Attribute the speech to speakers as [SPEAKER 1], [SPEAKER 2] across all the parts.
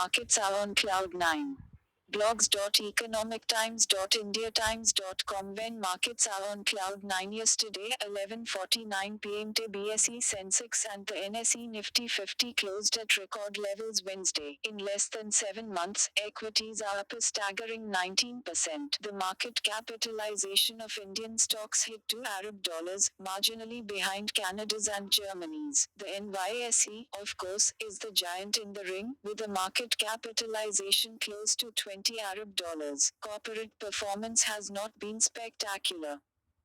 [SPEAKER 1] markets are on cloud nine. Blogs.economictimes.indiatimes.com. When markets are on cloud nine yesterday, 11:49 p.m. the BSE Sensex and the NSE Nifty 50 closed at record levels Wednesday. In less than 7 months, equities are up a staggering 19%. The market capitalization of Indian stocks hit $2, marginally behind Canada's and Germany's. The NYSE, of course, is the giant in the ring, with a market capitalization close to $20. Corporate performance has not been spectacular.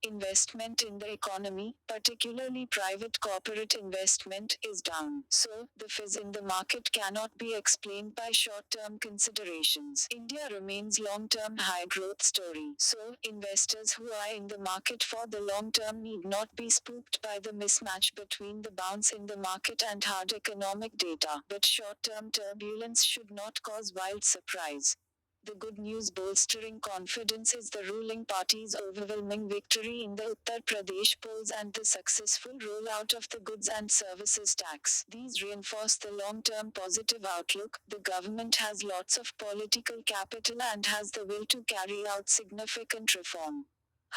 [SPEAKER 1] Investment in the economy, particularly private corporate investment, is down. So, the fizz in the market cannot be explained by short-term considerations. India remains long-term high-growth story. So, investors who are in the market for the long term need not be spooked by the mismatch between the bounce in the market and hard economic data. But short-term turbulence should not cause wild surprise. The good news bolstering confidence is the ruling party's overwhelming victory in the Uttar Pradesh polls and the successful rollout of the goods and services tax. These reinforce the long-term positive outlook. The government has lots of political capital and has the will to carry out significant reform.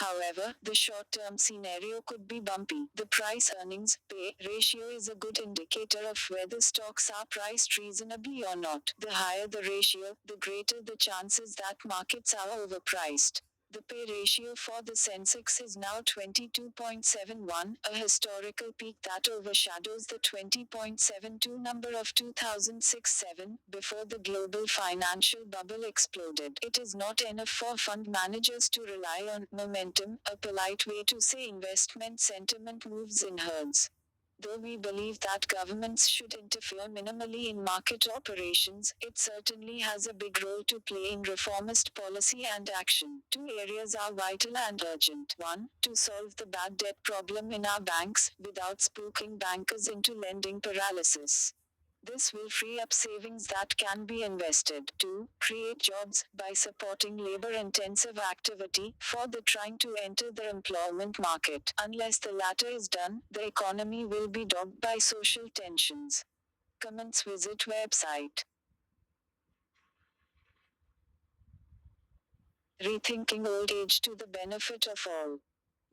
[SPEAKER 1] However, the short-term scenario could be bumpy. The price-earnings-pay ratio is a good indicator of whether stocks are priced reasonably or not. The higher the ratio, the greater the chances that markets are overpriced. The pay ratio for the Sensex is now 22.71, a historical peak that overshadows the 20.72 number of 2006-7, before the global financial bubble exploded. It is not enough for fund managers to rely on momentum, a polite way to say investment sentiment moves in herds. Though we believe that governments should interfere minimally in market operations, it certainly has a big role to play in reformist policy and action. Two areas are vital and urgent. 1. To solve the bad debt problem in our banks, without spooking bankers into lending paralysis. This will free up savings that can be invested. 2. Create jobs, by supporting labor-intensive activity, for the trying to enter the employment market. Unless the latter is done, the economy will be dogged by social tensions. Comments. Visit website. Rethinking old age to the benefit of all.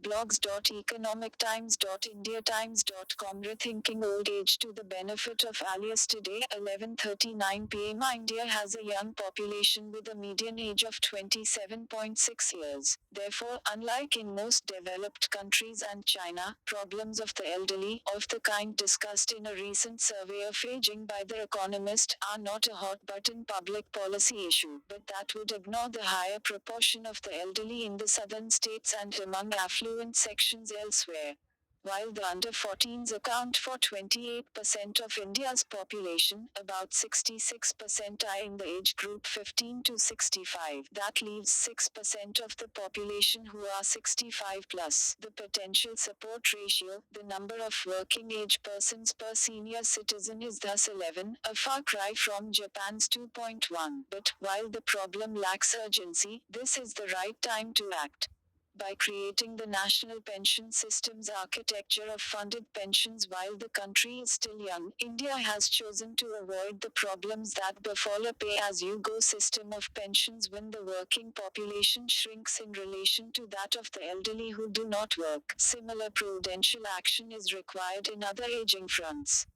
[SPEAKER 1] Blogs.economictimes.indiatimes.com. Rethinking old age to the benefit of all. Yesterday, 11:39 p.m. India has a young population with a median age of 27.6 years. Therefore, unlike in most developed countries and China, problems of the elderly, of the kind discussed in a recent survey of aging by The Economist, are not a hot-button public policy issue, but that would ignore the higher proportion of the elderly in the southern states and among affluent sections elsewhere. While the under-14s account for 28% of India's population, about 66% are in the age group 15 to 65. That leaves 6% of the population who are 65 plus. The potential support ratio, the number of working age persons per senior citizen, is thus 11, a far cry from Japan's 2.1. But, while the problem lacks urgency, this is the right time to act. By creating the national pension system's architecture of funded pensions while the country is still young, India has chosen to avoid the problems that befall a pay-as-you-go system of pensions when the working population shrinks in relation to that of the elderly who do not work. Similar prudential action is required in other aging fronts.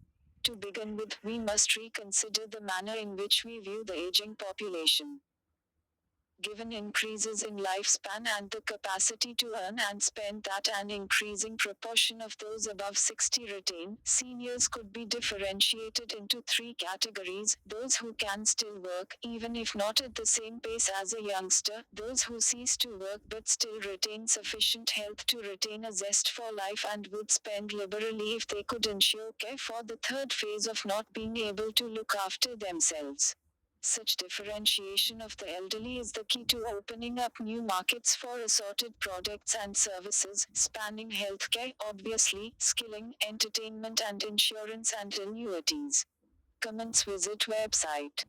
[SPEAKER 1] To begin with, we must reconsider the manner in which we view the aging population. Given increases in lifespan and the capacity to earn and spend that an increasing proportion of those above 60 retain, seniors could be differentiated into three categories: those who can still work, even if not at the same pace as a youngster; those who cease to work but still retain sufficient health to retain a zest for life and would spend liberally if they could ensure care for the third phase of not being able to look after themselves. Such differentiation of the elderly is the key to opening up new markets for assorted products and services, spanning healthcare, obviously, skilling, entertainment and insurance and annuities. Comments. Visit website.